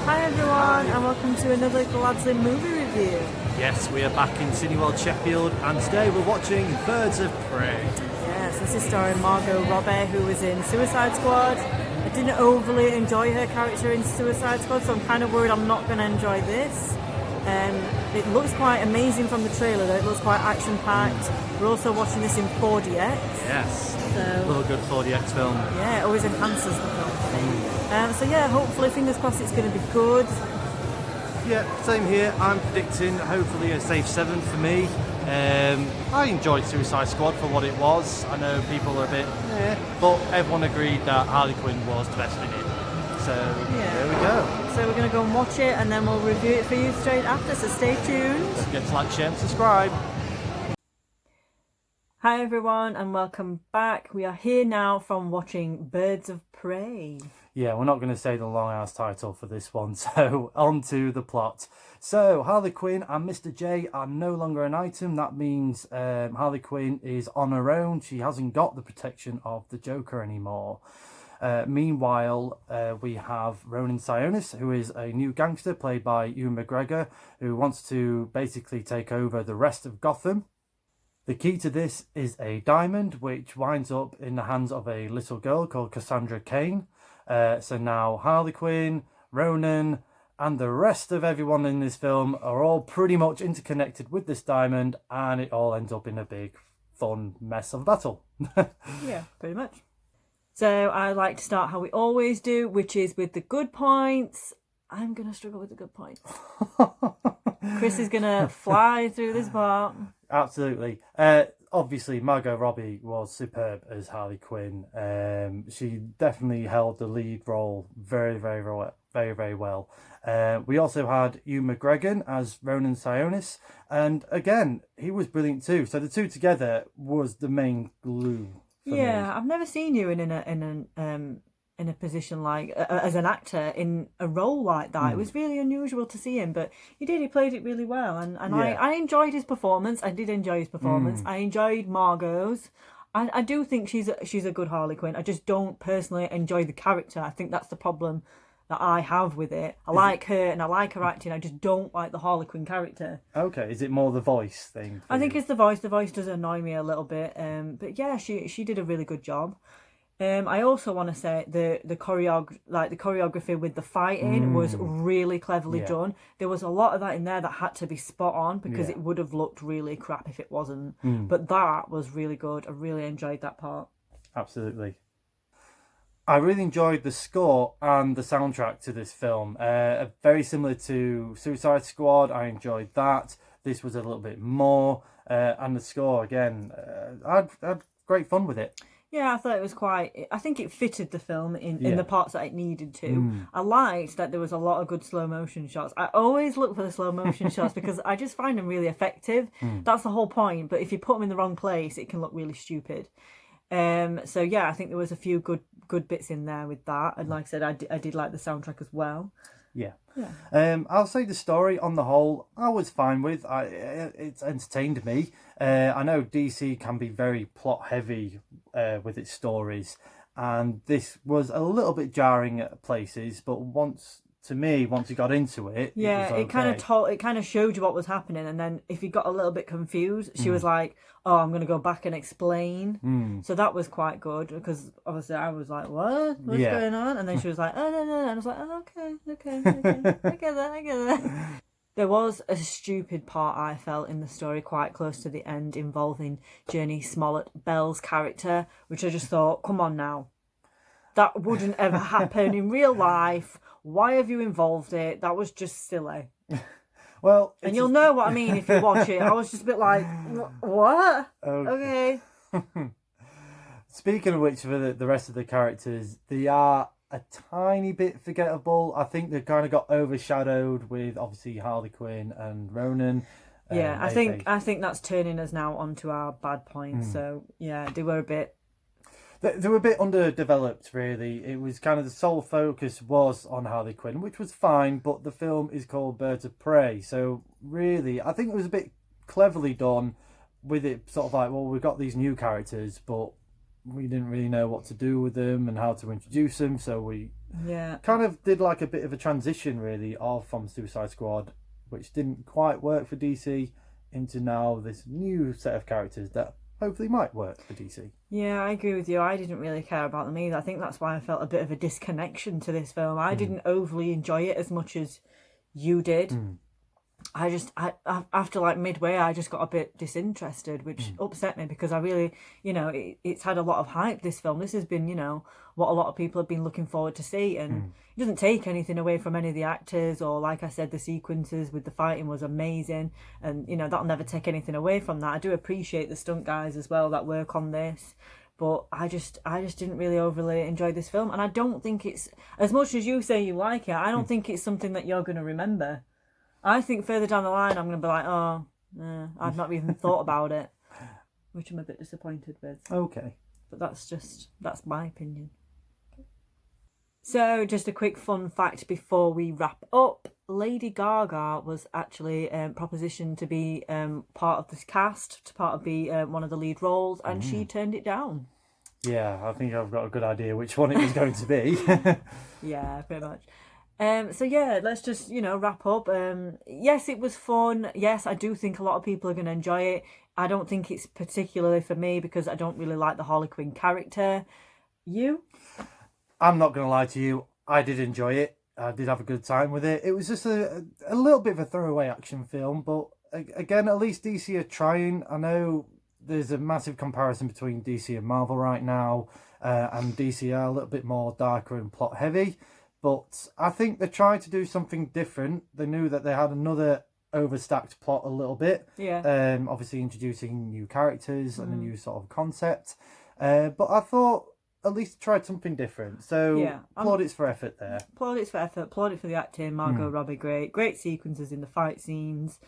Hi everyone, and welcome to another Gladsley movie review. Yes, we are back in Cineworld Sheffield, and today we're watching Birds of Prey. Yes, this is starring Margot Robbie, who was in Suicide Squad. I didn't overly enjoy her character in Suicide Squad, so I'm kind of worried I'm not going to enjoy this. It looks quite amazing from the trailer, though. It looks quite action-packed. We're also watching this in 4DX. Yes, So, love a good 4DX film. yeah, it always enhances the film. So yeah, hopefully, fingers crossed, it's going to be good. Yeah, same here. I'm predicting hopefully a safe 7 for me. I enjoyed Suicide Squad for what it was. I know people are a bit but everyone agreed that Harley Quinn was the best in it. So there we go. So we're going to go and watch it, and then we'll review it for you straight after, so stay tuned. Don't forget to like, share and subscribe. Hi everyone, and welcome back. We are here now from watching Birds of Prey. Yeah, we're not going to say the long-ass title for this one, so on to the plot. So, Harley Quinn and Mr. J are no longer an item. That means Harley Quinn is on her own. She hasn't got the protection of the Joker anymore. Meanwhile, we have Ronan Sionis, who is a new gangster played by Ewan McGregor, who wants to basically take over the rest of Gotham. The key to this is a diamond, which winds up in the hands of a little girl called Cassandra Cain. So now Harley Quinn, Ronan, and the rest of everyone in this film are all pretty much interconnected with this diamond, and it all ends up in a big, fun mess of battle. Yeah, pretty much. So I like to start how we always do, which is with the good points. I'm going to struggle with the good points. Chris is going to fly through this part. Absolutely. Obviously, Margot Robbie was superb as Harley Quinn. She definitely held the lead role very, very well. We also had Ewan McGregor as Ronan Sionis, and again, he was brilliant too. So the two together was the main glue. Yeah, I've never seen you in a position like as an actor in a role like that. It was really unusual to see him, but he did. He played it really well, and Yeah. I enjoyed his performance. I did enjoy his performance. I enjoyed Margot's. I do think she's a good Harley Quinn. I just don't personally enjoy the character. I think that's the problem that I have with it. I like her and I like her acting. I just don't like the Harley Quinn character. Okay, is it more the voice thing? I think it's the voice. The voice does annoy me a little bit. But yeah, she did a really good job. I also want to say the choreography with the fighting was really cleverly done. There was a lot of that in there that had to be spot on because it would have looked really crap if it wasn't. But that was really good. I really enjoyed that part. Absolutely. I really enjoyed the score and the soundtrack to this film. Very similar to Suicide Squad. I enjoyed that. This was a little bit more. And the score, again, I had great fun with it. Yeah, I thought it was I think it fitted the film in the parts that it needed to. I liked that there was a lot of good slow motion shots. I always look for the slow motion shots because I just find them really effective. That's the whole point. But if you put them in the wrong place, it can look really stupid. So yeah, I think there was a few good bits in there with that. And like I said, I did like the soundtrack as well. Yeah. I'll say the story on the whole, I was fine with. It's entertained me. I know DC can be very plot heavy with its stories, and this was a little bit jarring at places. But once you got into it, yeah, it was okay. it kind of showed you what was happening, and then if you got a little bit confused, she was like, "Oh, I'm going to go back and explain." So that was quite good because obviously I was like, "What's going on?" And then she was like, "Oh no," and I was like, "Oh, okay, I get that." There was a stupid part I felt in the story quite close to the end involving Jurnee Smollett, Belle's character, which I just thought, come on now. That wouldn't ever happen in real life. Why have you involved it? That was just silly. Well, and you'll know what I mean if you watch it. I was just a bit like, what? Okay. Speaking of which, for the rest of the characters, they are a tiny bit forgettable. I think they kind of got overshadowed with obviously Harley Quinn and Ronan. Yeah, I think that's turning us now onto our bad points. So yeah, they were a bit. They were a bit underdeveloped, really. It was kind of the sole focus was on Harley Quinn, which was fine, but the film is called Birds of Prey. So really, I think it was a bit cleverly done with it, sort of like, well, we've got these new characters, but we didn't really know what to do with them and how to introduce them, so we Yeah. Kind of did like a bit of a transition, really, from Suicide Squad, which didn't quite work for DC, into now this new set of characters that hopefully might work for DC. Yeah, I agree with you. I didn't really care about them either. I think that's why I felt a bit of a disconnection to this film. I didn't overly enjoy it as much as you did. I after like midway, I just got a bit disinterested, which upset me because I really, it's had a lot of hype, this film. This has been, what a lot of people have been looking forward to see, and it doesn't take anything away from any of the actors, or like I said, the sequences with the fighting was amazing, and that'll never take anything away from that. I do appreciate the stunt guys as well that work on this. But I just didn't really overly enjoy this film, and I don't think it's, as much as you say you like it, I don't think it's something that you're going to remember. I think further down the line, I'm going to be like, oh, I've not even thought about it, which I'm a bit disappointed with. Okay. But that's my opinion. So, just a quick fun fact before we wrap up. Lady Gaga was actually propositioned to be part of this cast, to part of be one of the lead roles, and she turned it down. Yeah, I think I've got a good idea which one it was going to be. Yeah, pretty much. So yeah, let's just, wrap up. Yes, it was fun. Yes, I do think a lot of people are going to enjoy it. I don't think it's particularly for me because I don't really like the Harley Quinn character. You? I'm not going to lie to you. I did enjoy it. I did have a good time with it. It was just a little bit of a throwaway action film, but again, at least DC are trying. I know there's a massive comparison between DC and Marvel right now, and DC are a little bit more darker and plot heavy. But I think they tried to do something different. They knew that they had another overstacked plot a little bit. Yeah. Obviously introducing new characters and a new sort of concept. But I thought at least tried something different. So Yeah, plaudits for effort there. Plaudits for effort, plaudits for the acting. Margot Robbie, great sequences in the fight scenes.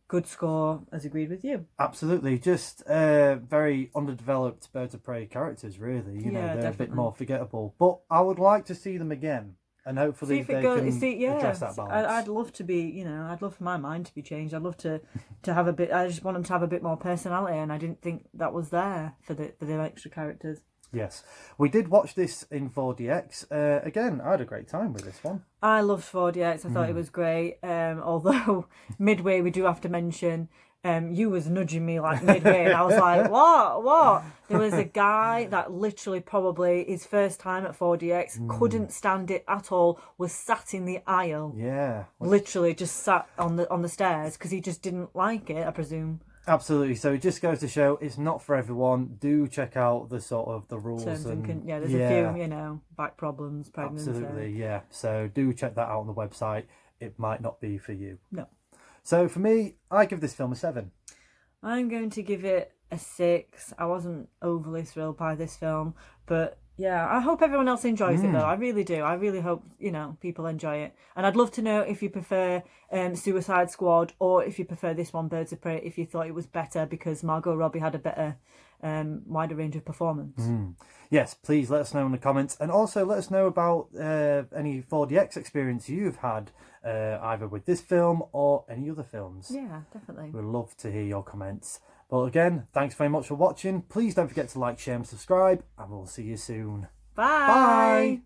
Good score, as agreed with you. Absolutely. Just very underdeveloped Birds of Prey characters, really. Yeah, they're definitely. a bit more forgettable. But I would like to see them again. And hopefully they can address that balance. I'd love to be, I'd love for my mind to be changed. I'd love to have a bit. I just want them to have a bit more personality, and I didn't think that was there for the extra characters. Yes, we did watch this in 4DX. Again, I had a great time with this one. I loved 4DX. I thought it was great. Although midway, we do have to mention. You was nudging me like midway, and I was like, what? There was a guy that literally probably his first time at 4DX, couldn't stand it at all, was sat in the aisle. Yeah. Literally just sat on the stairs because he just didn't like it, I presume. Absolutely. So it just goes to show it's not for everyone. Do check out the sort of the rules. There's a few, back problems, pregnancy. Absolutely, yeah. So do check that out on the website. It might not be for you. No. So for me, I give this film a 7. I'm going to give it a 6. I wasn't overly thrilled by this film, but yeah, I hope everyone else enjoys it though. I really do. I really hope, people enjoy it. And I'd love to know if you prefer Suicide Squad or if you prefer this one, Birds of Prey, if you thought it was better because Margot Robbie had a better, wider range of performance. Yes, please let us know in the comments. And also let us know about any 4DX experience you've had, either with this film or any other films. Yeah, definitely. We'd love to hear your comments. But again, thanks very much for watching. Please don't forget to like, share and subscribe, and we'll see you soon. Bye. Bye.